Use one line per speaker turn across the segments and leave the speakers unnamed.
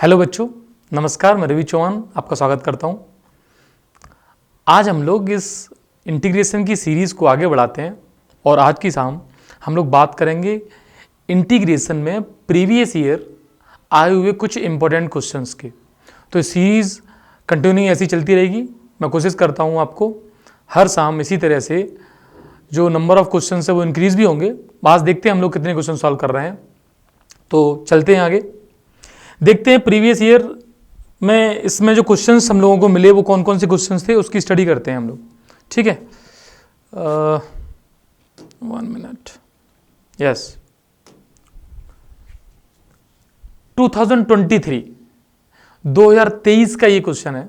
Hello बच्चों, नमस्कार। मैं रवि चौहान आपका स्वागत करता हूं। आज हम लोग इस इंटीग्रेशन की सीरीज़ को आगे बढ़ाते हैं और आज की शाम हम लोग बात करेंगे इंटीग्रेशन में प्रीवियस ईयर आए हुए कुछ इंपॉर्टेंट क्वेश्चंस के। तो ये सीरीज़ कंटिन्यू ऐसी चलती रहेगी। मैं कोशिश करता हूं आपको हर शाम इसी तरह से जो नंबर ऑफ क्वेश्चन है वो इंक्रीज़ भी होंगे। आज देखते हैं हम लोग कितने क्वेश्चन सॉल्व कर रहे हैं। तो चलते हैं आगे, देखते हैं प्रीवियस ईयर में इसमें जो क्वेश्चंस हम लोगों को मिले वो कौन कौन से क्वेश्चंस थे, उसकी स्टडी करते हैं हम लोग। ठीक है, 1 मिनट। यस, 2023 का ये क्वेश्चन है।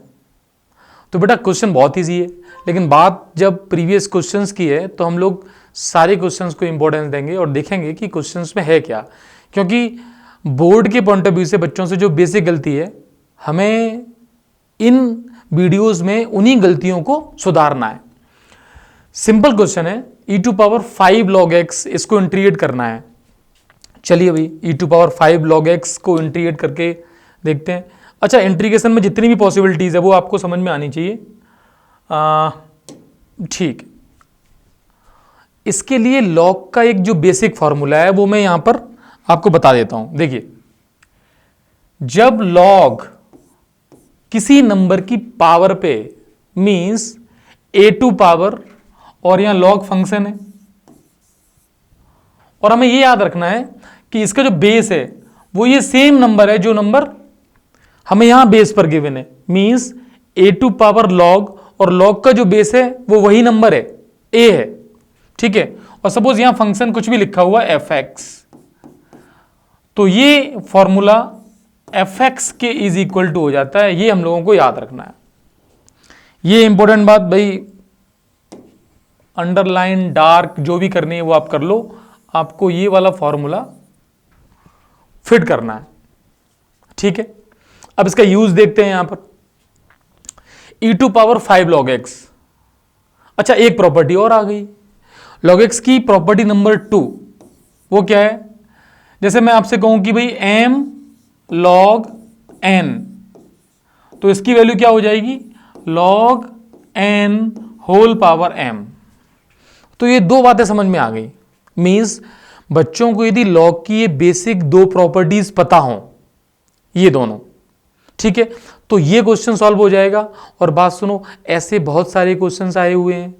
तो बेटा क्वेश्चन बहुत ईजी है, लेकिन बात जब प्रीवियस क्वेश्चंस की है तो हम लोग सारे क्वेश्चंस को इंपॉर्टेंस देंगे और देखेंगे कि क्वेश्चंस में है क्या। क्योंकि बोर्ड के पॉइंट ऑफ व्यू से बच्चों से जो बेसिक गलती है, हमें इन वीडियोस में उन्हीं गलतियों को सुधारना है। सिंपल क्वेश्चन है, e⁵ log x, इसको इंटीग्रेट करना है। चलिए भाई, e⁵ log x को इंटीग्रेट करके देखते हैं। अच्छा, इंटीग्रेशन में जितनी भी पॉसिबिलिटीज है वो आपको समझ में आनी चाहिए। ठीक, इसके लिए log का एक जो बेसिक फॉर्मूला है वो मैं यहां पर आपको बता देता हूं। देखिए, जब log किसी नंबर की पावर पे मींस a2 पावर, और यहां log फंक्शन है, और हमें ये याद रखना है कि इसका जो बेस है वो ये सेम नंबर है जो नंबर हमें यहां बेस पर गिवन है। मींस a2 पावर log, और log का जो बेस है वो वही नंबर है, a है। ठीक है, और सपोज यहां फंक्शन कुछ भी लिखा हुआ fx, तो ये फॉर्मूला fx के इज इक्वल टू हो जाता है। ये हम लोगों को याद रखना है। ये इंपॉर्टेंट बात भाई, अंडरलाइन डार्क जो भी करनी है वो आप कर लो। आपको ये वाला फॉर्मूला फिट करना है। ठीक है, अब इसका यूज देखते हैं यहां पर। e⁵ log x। अच्छा, एक प्रॉपर्टी और आ गई log x की, प्रॉपर्टी नंबर 2। वो क्या है? जैसे मैं आपसे कहूं कि भाई m log n, तो इसकी वैल्यू क्या हो जाएगी? log n whole power m। तो ये दो बातें समझ में आ गई। मींस बच्चों को यदि log की ये बेसिक दो प्रॉपर्टीज पता हो, ये दोनों, ठीक है, तो ये क्वेश्चन सॉल्व हो जाएगा। और बात सुनो, ऐसे बहुत सारे क्वेश्चंस आए हुए हैं।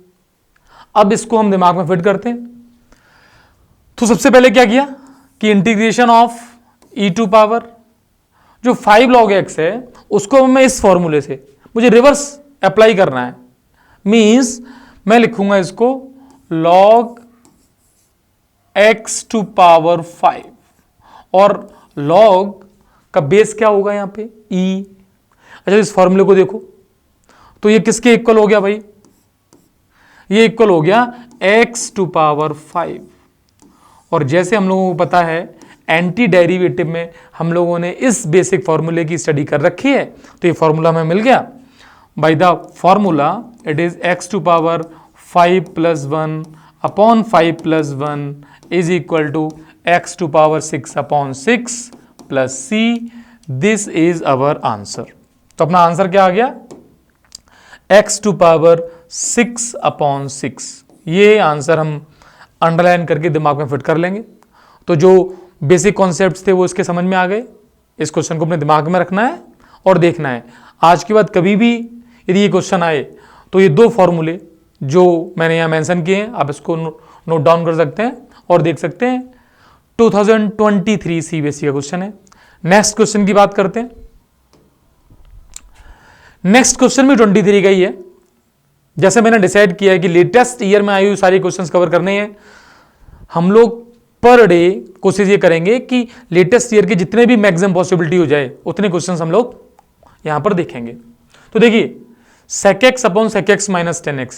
अब इसको हम दिमाग में फिट करते हैं। तो सबसे पहले क्या किया कि इंटीग्रेशन ऑफ e⁵ जो 5 log x है उसको मैं इस फॉर्मूले से मुझे रिवर्स अप्लाई करना है। मींस मैं लिखूंगा इसको log x⁵, और log का बेस क्या होगा यहां पे? e। अच्छा, इस फॉर्मूले को देखो तो ये किसके इक्वल हो गया भाई? ये इक्वल हो गया x⁵। और जैसे हम लोगों को पता है एंटी डेरिवेटिव में हम लोगों ने इस बेसिक फॉर्मूले की स्टडी कर रखी है, तो ये फॉर्मूला हमें मिल गया। By the formula it is x⁵ 5 + 1 upon 5 + 1 is equal to x⁵ 6/6 plus c। This is our answer. तो अपना आंसर क्या आ गया? x⁵ 6/6। ये आंसर हम अंडरलाइन करके दिमाग में फिट कर लेंगे। तो जो बेसिक कॉन्सेप्ट्स थे वो इसके समझ में आ गए। इस क्वेश्चन को अपने दिमाग में रखना है और देखना है। आज के बाद कभी भी यदि ये क्वेश्चन आए तो ये दो फॉर्मूले जो मैंने यहाँ मेंशन किए हैं, आप इसको नोट डाउन कर सकते हैं और देख सकते हैं। 2023 सीबीएसई का क्वेश्चन है। नेक्स्ट क्वेश्चन की बात करते हैं। नेक्स्ट क्वेश्चन भी 23 का ही है। जैसे मैंने डिसाइड किया है कि लेटेस्ट ईयर में आई हुई सारी क्वेश्चंस कवर करने हैं, हम लोग पर डे कोशिश ये करेंगे कि लेटेस्ट ईयर के जितने भी मैक्सिमम पॉसिबिलिटी हो जाए उतने क्वेश्चंस हम लोग यहां पर देखेंगे। तो देखिए, sec x upon sec x minus 10x।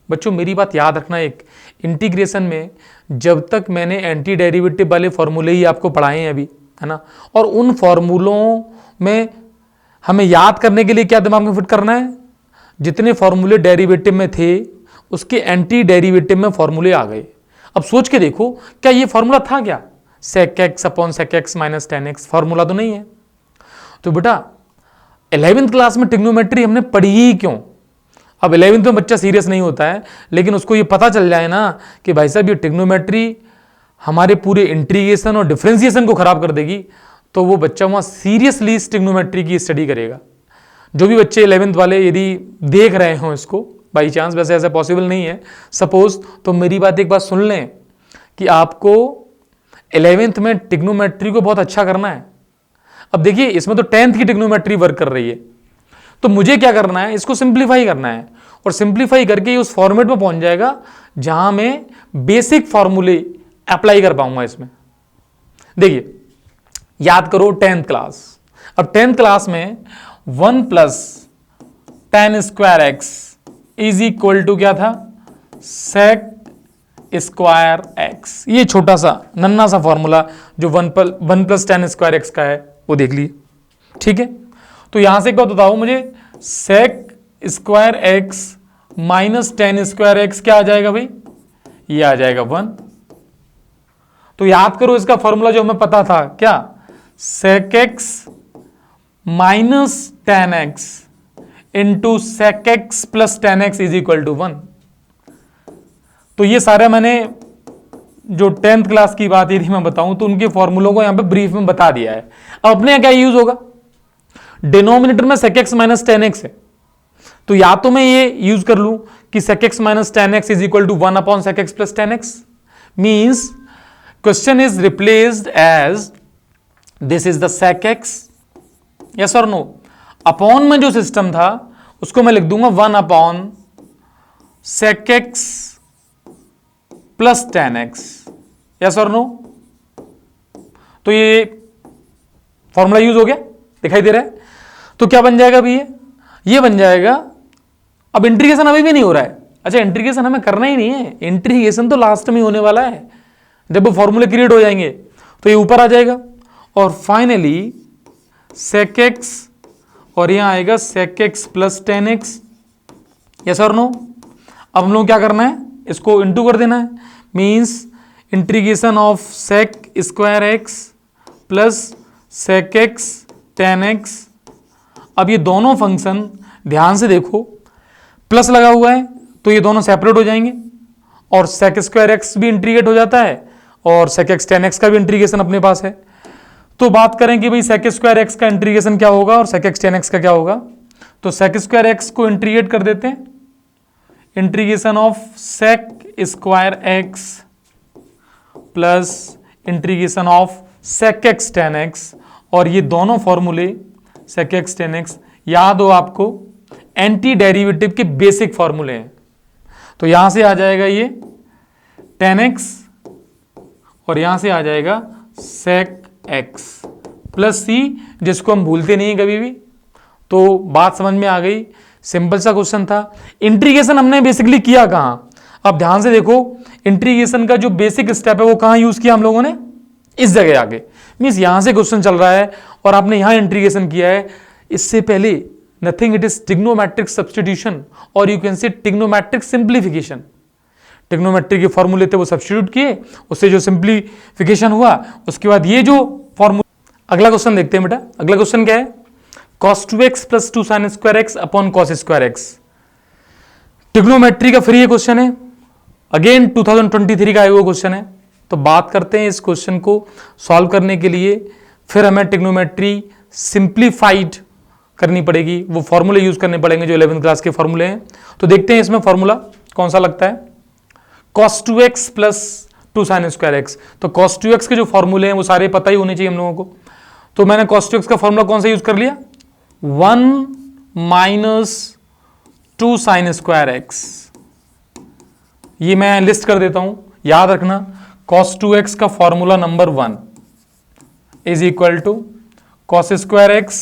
बच्चों मेरी बात याद रखना, एक इंटीग्रेशन में जब तक मैंने एंटी डेरिवेटिव वाले फॉर्मूले ही आपको पढ़ाए हैं अभी, है ना, और उन फॉर्मूलों में हमें याद करने के लिए क्या दिमाग में फिट करना है? जितने फॉर्मूले डेरिवेटिव में थे उसके एंटी डेरिवेटिव में फॉर्मूले आ गए। अब सोच के देखो, क्या ये फॉर्मूला था क्या? sec x upon sec x minus 10x formula तो नहीं है। तो बेटा 11th क्लास में ट्रिग्नोमेट्री हमने पढ़ी ही क्यों? अब 11th में बच्चा सीरियस नहीं होता है, लेकिन उसको ये पता चल जाए ना कि भाई साहब ये ट्रिग्नोमेट्री हमारे पूरे इंटीग्रेशन और डिफरेंशिएशन को खराब कर देगी, तो वो बच्चा वहाँ सीरियसली ट्रिग्नोमेट्री की स्टडी करेगा। जो भी बच्चे 11th वाले यदि देख रहे हो इसको बाई चांस, वैसे ऐसा पॉसिबल नहीं है सपोज, तो मेरी बात एक बात सुन लें कि आपको 11th में ट्रिग्नोमेट्री को बहुत अच्छा करना है। अब देखिए इसमें तो 10th की ट्रिग्नोमेट्री वर्क कर रही है, तो मुझे क्या करना है, इसको सिंप्लीफाई करना है, और सिंप्लीफाई करके उस फॉर्मेट में पहुंच जाएगा जहां मैं बेसिक फॉर्मूले अप्लाई कर पाऊंगा इसमें। देखिए याद करो 10th क्लास, अब 10th क्लास में 1 plus tan square x is equal to क्या था, sec स्क्वायर एक्स। ये छोटा सा नन्ना सा फॉर्मूला जो 1 प्लस tan स्क्वायर एक्स का है वो देख लिए, ठीक है। तो यहां से एक बात बताओ मुझे, sec square x minus tan square x क्या आ जाएगा भाई, ये आ जाएगा 1। तो याद करो इसका फॉर्मूला जो हमें पता था क्या, sec x minus tan x into sec x plus tan x is equal to 1। तो ये सारा मैंने जो 10th क्लास की बात यदि मैं बताऊं तो उनके फॉर्मूलों को यहां पे ब्रीफ में बता दिया है। अब अपने क्या यूज होगा, डिनोमिनेटर में sec x minus tan x है, तो या तो मैं ये यूज कर लूं कि sec x minus tan x is equal to 1 upon sec x plus tan x, means question is replaced as this is the sec x, yes और नो। अपॉन में जो सिस्टम था उसको मैं लिख दूंगा 1 upon sec x plus tan x, yes और no. तो ये फॉर्मूला यूज हो गया, दिखाई दे रहा है। तो क्या बन जाएगा अभी, ये बन जाएगा। अब इंटीग्रेशन अभी भी नहीं हो रहा है, अच्छा इंटीग्रेशन हमें करना ही नहीं है, इंटीग्रेशन तो लास्ट में होने वाला है, जब वो फॉर्मूले क्रिएट हो जाएंगे तो ये ऊपर आ जाएगा, और फाइनली sec x और यहां आएगा sec x plus tan x, yes और नो। अब हम लोग क्या करना है, इसको इंटू कर देना है, means integration of sec square x plus sec x tan x। अब ये दोनों फंक्शन ध्यान से देखो, प्लस लगा हुआ है तो ये दोनों सेपरेट हो जाएंगे, और sec स्क्वायर x भी इंटीग्रेट हो जाता है और sec x tan x का भी इंटीग्रेशन अपने पास है। तो बात करें कि भाई sec स्क्वायर x का इंटीग्रेशन क्या होगा और sec x tan x का क्या होगा, तो sec स्क्वायर x को इंटीग्रेट कर देते हैं, integration of sec square x plus integration of sec x tan x, और ये दोनों फॉर्मूले sec x tan x याद हो आपको एंटी डेरिवेटिव के बेसिक फॉर्मूले हैं। तो यहां से आ जाएगा ये tan x और यहां से आ जाएगा sec x प्लस c, जिसको हम भूलते नहीं कभी भी। तो बात समझ में आ गई, सिंपल सा क्वेश्चन था। इंटीग्रेशन हमने बेसिकली किया कहां, अब ध्यान से देखो, इंटीग्रेशन का जो बेसिक स्टेप है वो कहां यूज किया हम लोगों ने, इस जगह आगे, मीन्स यहां से क्वेश्चन चल रहा है और आपने यहां इंटीग्रेशन किया है। इससे पहले nothing, it is trigonometric substitution और you can say trigonometric simplification. Trigonometry के फॉर्मूले थे वो सब्स्टिट्यूट किए, उससे जो सिंप्लीफिकेशन हुआ उसके बाद ये जो फॉर्मूला। अगला क्वेश्चन देखते हैं बेटा, अगला क्वेश्चन क्या है, cos 2x plus 2 sin square x upon cos square x. Trigonometry का फ्री क्वेश्चन है, अगेन 2023 का आया हुआ क्वेश्चन है। तो बात करते हैं इस क्वेश्चन को सॉल्व करने के लिए, फिर हमें ट्रिग्नोमेट्री सिंप्लीफाइड करनी पड़ेगी, वो फॉर्मूले यूज करने पड़ेंगे जो 11th क्लास के फॉर्मूले हैं। तो देखते हैं इसमें फॉर्मूला कौन सा लगता है, cos 2x plus 2 sin square x. तो cos 2x के जो फॉर्मूले हैं वो सारे पता ही होने चाहिए हम लोगों को। तो मैंने cos 2x का फॉर्मूला कौन सा यूज कर लिया, 1 माइनस 2 sin स्क्वायर एक्स। ये मैं लिस्ट कर देता हूं, याद रखना, cos 2x का formula number 1 is equal to cos square x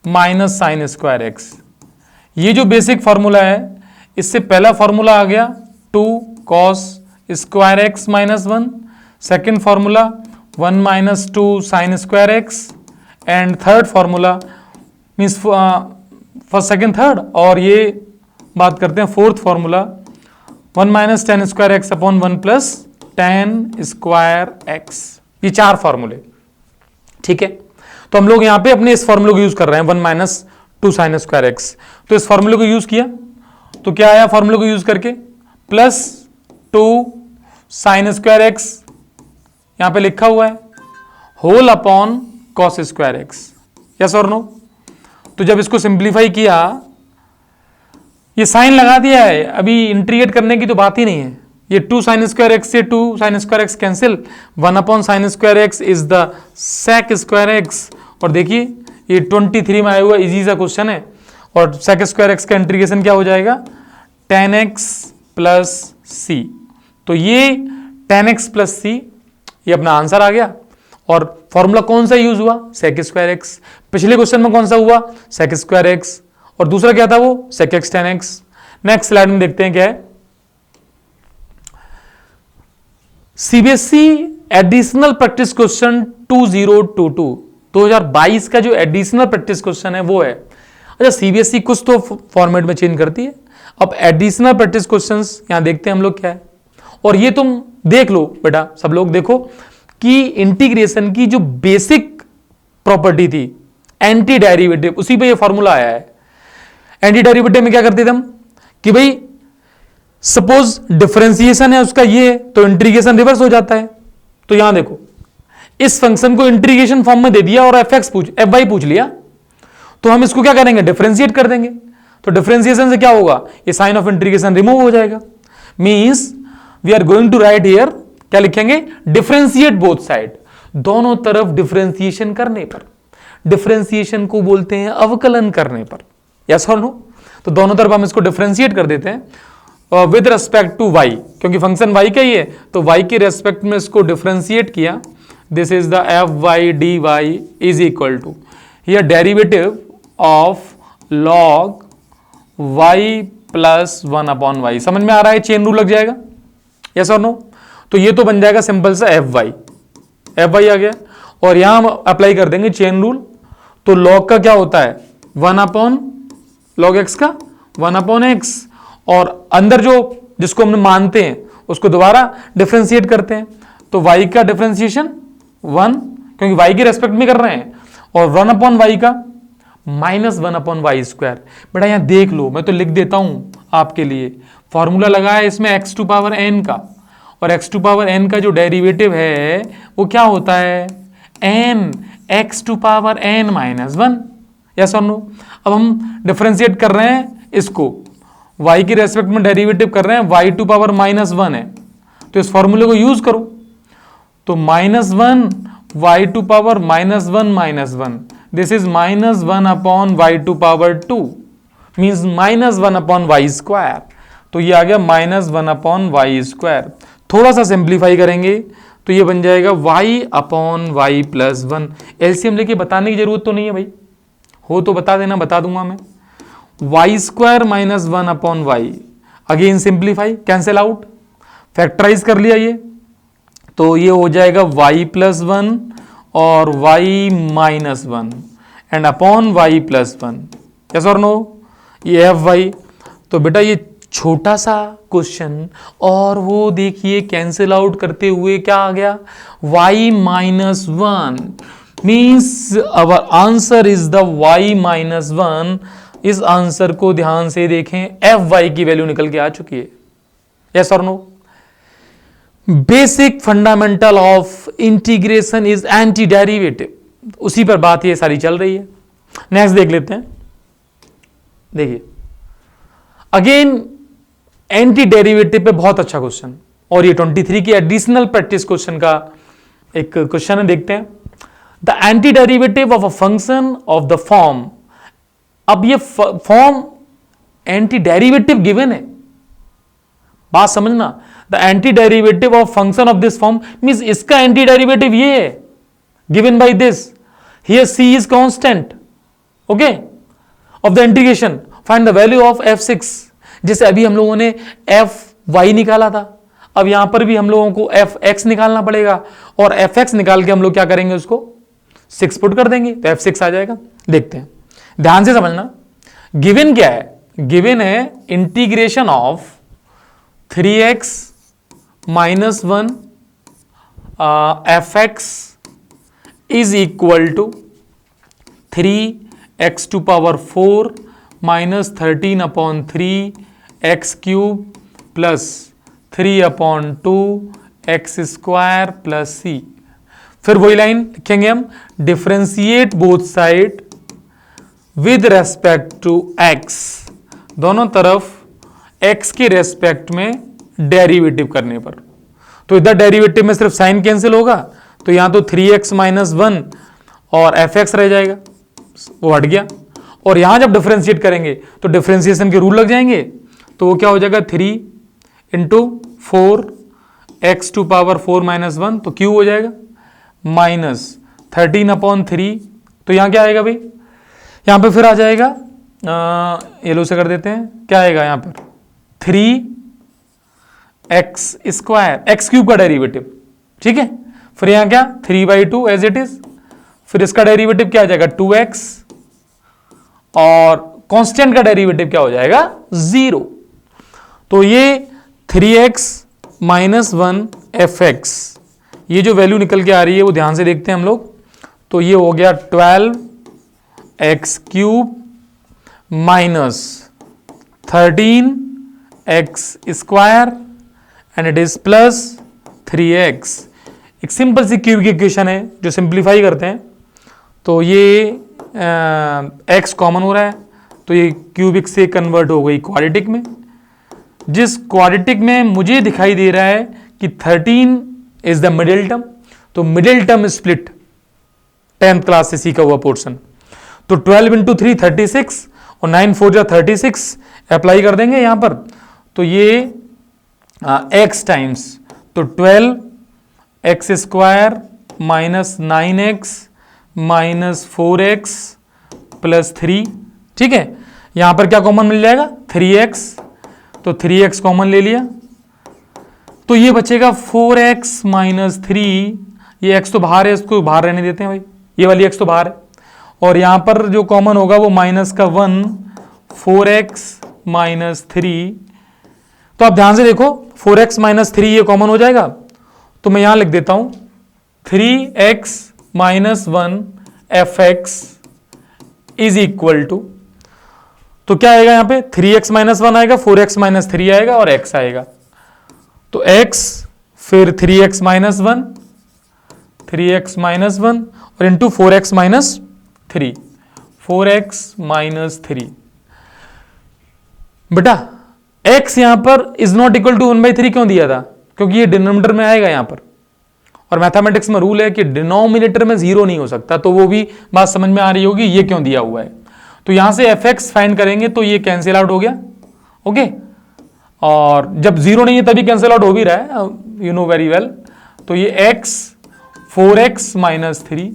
minus sine square x. ये जो बेसिक फॉर्मूला है, इससे पहला फॉर्मूला आ गया 2 cos square x minus 1, second formula 1 minus 2 sine square x, and third formula means first second third, और ये बात करते हैं fourth formula 1 minus ten square x upon 1 plus ten square x. ये चार फॉर्मूले, ठीक है। तो हम लोग यहां पे अपने इस फॉर्मूले को यूज कर रहे हैं 1 माइनस 2 साइन स्क्वायर एक्स। तो इस फॉर्मूले को यूज किया तो क्या आया फॉर्मूले को यूज करके प्लस 2 साइन स्क्वायर एक्स यहां पे लिखा हुआ है whole upon cos square x. Yes और नो? तो जब इसको सिंप्लीफाई किया, ये साइन लगा दिया है, अभी इंटीग्रेट करने की तो बात ही नहीं है। ये 2 साइन स्क्वायर एक्स से 2 sine square x cancel, 1 upon sine square x is the sec square x. और देखिए ये 23 में आया हुआ इजी सा क्वेश्चन है, और सेक स्क्वायर एक्स का इंटीग्रेशन क्या हो जाएगा 10x प्लस सी। तो ये 10x प्लस सी ये अपना आंसर आ गया। और फॉर्मूला कौन सा यूज हुआ सेक स्क्वायर एक्स। पिछले क्वेश्चन में कौन सा हुआ सेक स्क्वायर एक्स, और दूसरा क्या था वो सेक एक्स 10x। नेक्स्ट स्लाइड में देखते हैं क्या है। सीबीएसई एडिशनल प्रैक्टिस क्वेश्चन 2022 का जो एडिशनल प्रैक्टिस क्वेश्चन है वो है। अच्छा, सीबीएसई कुछ तो फॉर्मेट में चेंज करती है। अब एडिशनल प्रैक्टिस क्वेश्चंस यहां देखते हैं हम लोग क्या है। और ये तुम देख लो बेटा, सब लोग देखो कि इंटीग्रेशन की जो बेसिक प्रॉपर्टी थी एंटी डेरिवेटिव, उसी पे ये फॉर्मूला आया है। एंटी डेरिवेटिव में क्या करते थे हम कि भाई सपोज डिफरेंशिएशन है उसका ये, तो इंटीग्रेशन रिवर्स हो जाता है। तो यहां देखो इस फंक्शन को इंटीग्रेशन फॉर्म में दे दिया और एफ वाई पूछ लिया, तो हम इसको क्या करेंगे डिफरेंशिएट कर देंगे। तो डिफरेंशिएशन से क्या होगा ये साइन ऑफ इंटीग्रेशन रिमूव हो जाएगा। Means we are going to write here, क्या लिखेंगे डिफरेंशिएट बोथ साइड, दोनों तरफ डिफरेंशिएशन करने पर। डिफरेंशिएशन को बोलते हैं अवकलन करने पर। यस और नो? तो दोनों तरफ हम इसको डिफरेंशिएट कर देते हैं विद रेस्पेक्ट टू y, क्योंकि फंक्शन y का ही है तो y के रेस्पेक्ट में इसको डिफरेंशिएट किया। This is the f y d y is equal to here derivative of log y plus 1 upon y. समझ में आ रहा है? चेन रूल लग जाएगा। यस और नो? तो ये तो बन जाएगा सिंपल सा एफ वाई आ गया, और यहां हम अप्लाई कर देंगे चेन रूल। तो लॉग का क्या होता है 1 अपॉन लॉग एक्स का 1 अपॉन एक्स, और अंदर जो जिसको हम मानते हैं उसको दोबारा डिफरेंशिएट करते हैं। तो y का डिफरेंशिएशन 1, क्योंकि y के रेस्पेक्ट में कर रहे हैं, और 1 अपॉन वाई का माइनस 1 अपॉन वाई स्क्वायर। बेटा यहां देख लो, मैं तो लिख देता हूं आपके लिए। फॉर्मूला लगा है इसमें x टू पावर n का, और x टू पावर n का जो डेरिवेटिव है वो क्या होता है n x to power n minus 1। Yes और नो? अब हम डिफरेंशिएट कर रहे हैं इसको, y के रेस्पेक्ट में डेरिवेटिव कर रहे हैं, y टू पावर माइनस 1 है, तो इस फॉर्मूले को यूज करो। तो minus 1 y to power minus 1 minus 1, this is minus 1 upon y to power 2, means minus 1 upon y square. तो ये आ गया माइनस 1 अपॉन वाई स्क्वायर। थोड़ा सा सिंप्लीफाई करेंगे तो ये बन जाएगा y upon y plus 1। LCM लेके बताने की जरूरत तो नहीं है भाई, हो तो बता देना, बता दूंगा मैं। Y square minus 1 upon y, again simplify, cancel out, factorize कर लिया ये, तो ये हो जाएगा y प्लस 1 और y minus 1 and upon y plus 1। Yes और नो? ये एफ वाई। तो बेटा ये छोटा सा क्वेश्चन, और वो देखिए कैंसिल आउट करते हुए क्या आ गया y minus 1, means our answer is the y minus 1। इस आंसर को ध्यान से देखें, एफ वाई की वैल्यू निकल के आ चुकी है। यस और no? Basic fundamental of integration is anti derivative, उसी पर बात ये सारी चल रही है। नेक्स्ट देख लेते हैं। देखिए अगेन एंटी डेरिवेटिव पे बहुत अच्छा क्वेश्चन, और ये 23 की एडिशनल प्रैक्टिस क्वेश्चन का एक क्वेश्चन है, देखते हैं। The anti derivative of a function of the form. अब ये फॉर्म एंटी डेरिवेटिव गिवन है, बात समझना। The anti derivative of function of this form means इसका एंटी डेरिवेटिव ये है given by this, here c is constant, okay, of the integration. Find the value of f6। जैसे अभी हम लोगों ने fy निकाला था, अब यहां पर भी हम लोगों को fx निकालना पड़ेगा, और fx निकाल के हम लोग क्या करेंगे उसको 6 पुट कर देंगे, तो f6 आ जाएगा। देखते हैं, ध्यान से समझना। गिवन क्या है? गिवन है integration of 3x minus 1 fx is equal to 3x⁴ minus 13/3 x³ plus 3/2 x² c। फिर वही लाइन लिखेंगे हम, differentiate both side with respect to x, दोनों तरफ x के रेस्पेक्ट में डेरिवेटिव करने पर। तो इधर डेरिवेटिव में सिर्फ साइन कैंसिल होगा, तो यहां तो 3x - 1 और fx रह जाएगा, वो हट गया। और यहां जब डिफरेंशिएट करेंगे तो डिफरेंशिएशन के रूल लग जाएंगे, तो वो क्या हो जाएगा 3 × 4 x⁴ - 1, तो क्यू हो जाएगा माइनस 13/3। तो यहां क्या आएगा भाई, यहां पे फिर आ जाएगा, येलो से कर देते हैं, क्या आएगा यहां पर 3x² x³ का डेरिवेटिव, ठीक है। फिर यहां क्या 3/2 एज इट इज, फिर इसका डेरिवेटिव क्या आ जाएगा 2x, और कांस्टेंट का डेरिवेटिव क्या हो जाएगा 0। तो ये 3x - 1 fx, ये जो वैल्यू निकल के आ रही है वो ध्यान से देखते हैं हम लोग। तो ये हो गया 12x³ minus 13x² and it is plus 3x। एक सिंपल सी क्यूब की इक्वेशन है जो सिंप्लीफाई करते हैं, तो ये x कॉमन हो रहा है, तो ये क्यूबिक से कन्वर्ट हो गई क्वाड्रेटिक में। जिस क्वाड्रेटिक में मुझे दिखाई दे रहा है कि 13 इज द मिडिल टर्म, तो middle term split 10th class से सीखा हुआ पोर्शन। तो 12 × 3 36 और 9 4 जा 36 अप्लाई कर देंगे यहां पर, तो ये x टाइम्स, तो 12x² minus 9x minus 4x plus 3, ठीक है। यहां पर क्या कॉमन मिल जाएगा 3x, तो 3x कॉमन ले लिया, तो ये बचेगा 4x माइनस 3। ये x तो बाहर है, इसको बाहर रहने देते हैं भाई, ये वाली x तो बाहर है। और यहां पर जो कॉमन होगा वो माइनस का 1, 4x माइनस 3। तो आप ध्यान से देखो 4x माइनस 3 ये कॉमन हो जाएगा, तो मैं यहां लिख देता हूं 3x minus 1 fx is equal to, तो क्या आएगा यहां पे 3x माइनस 1 आएगा, 4x माइनस 3 आएगा और x आएगा। तो x फिर 3x माइनस 1, 3x माइनस 1 और into 4x minus 3, 4x minus 3। बेटा x यहां पर इज नॉट इक्वल टू 1/3 क्यों दिया था, क्योंकि ये डिनोमिनेटर में आएगा यहां पर, और मैथमेटिक्स में रूल है कि डिनोमिनेटर में 0 नहीं हो सकता। तो वो भी बात समझ में आ रही होगी ये क्यों दिया हुआ है। तो यहां से fx फाइंड करेंगे तो ये कैंसिल आउट हो गया, ओके। और जब 0 नहीं है तभी कैंसिल आउट हो भी रहा है, यू नो वेरी वेल। तो ये x 4x minus 3।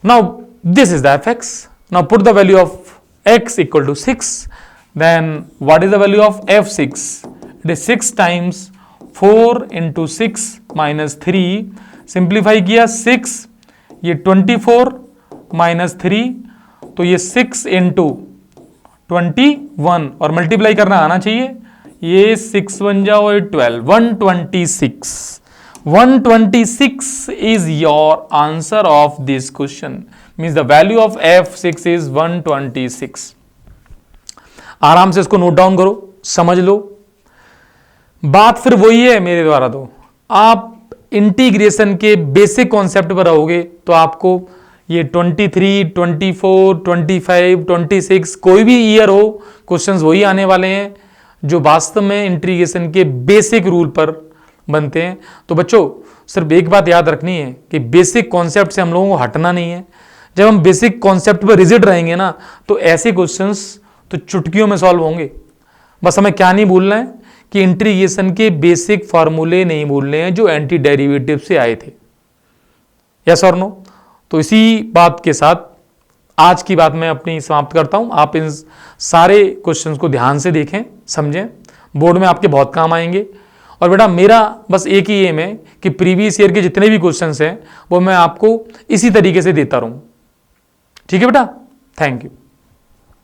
Now this is the fx। Now put the value of x equal to 6, then what is the value of f6? It is 6 times 4 × 6 minus 3, simplify किया 6, ये 24 minus 3, तो ये 6 × 21 और multiply करना आना चाहिए, ये 6 बन जाओ 12, 126। 126 is your answer of this question, means the value of f6 is 126। आराम से इसको नोट डाउन करो, समझ लो। बात फिर वही है मेरे द्वारा, तो आप इंटीग्रेशन के बेसिक कॉन्सेप्ट पर रहोगे तो आपको ये 23, 24, 25, 26 कोई भी ईयर हो, क्वेश्चंस वही आने वाले हैं जो वास्तव में इंटीग्रेशन के बेसिक रूल पर बनते हैं। तो बच्चों सिर्फ एक बात याद रखनी है कि बेसिक कॉन्सेप्ट से हम लोगों को हटना नहीं है। जब हम बेसिक कॉन्सेप्ट पर रिजिड रहेंगे ना, तो ऐसे क्वेश्चंस तो चुटकियों में सॉल्व होंगे। बस हमें क्या नहीं भूलना है कि इंटीग्रेशन के बेसिक फॉर्मूले नहीं भूलने हैं जो एंटी डेरिवेटिव से आए थे। यस और नो? तो इसी बात के साथ आज की बात मैं अपनी समाप्त करता हूं। आप इन सारे क्वेश्चंस को ध्यान से देखें, समझें, बोर्ड में आपके बहुत काम आएंगे। और बेटा मेरा बस एक ही एम है कि प्रीवियस ईयर के जितने भी क्वेश्चंस हैं वो मैं आपको इसी तरीके से देता रहूं। ठीक है बेटा, थैंक यू।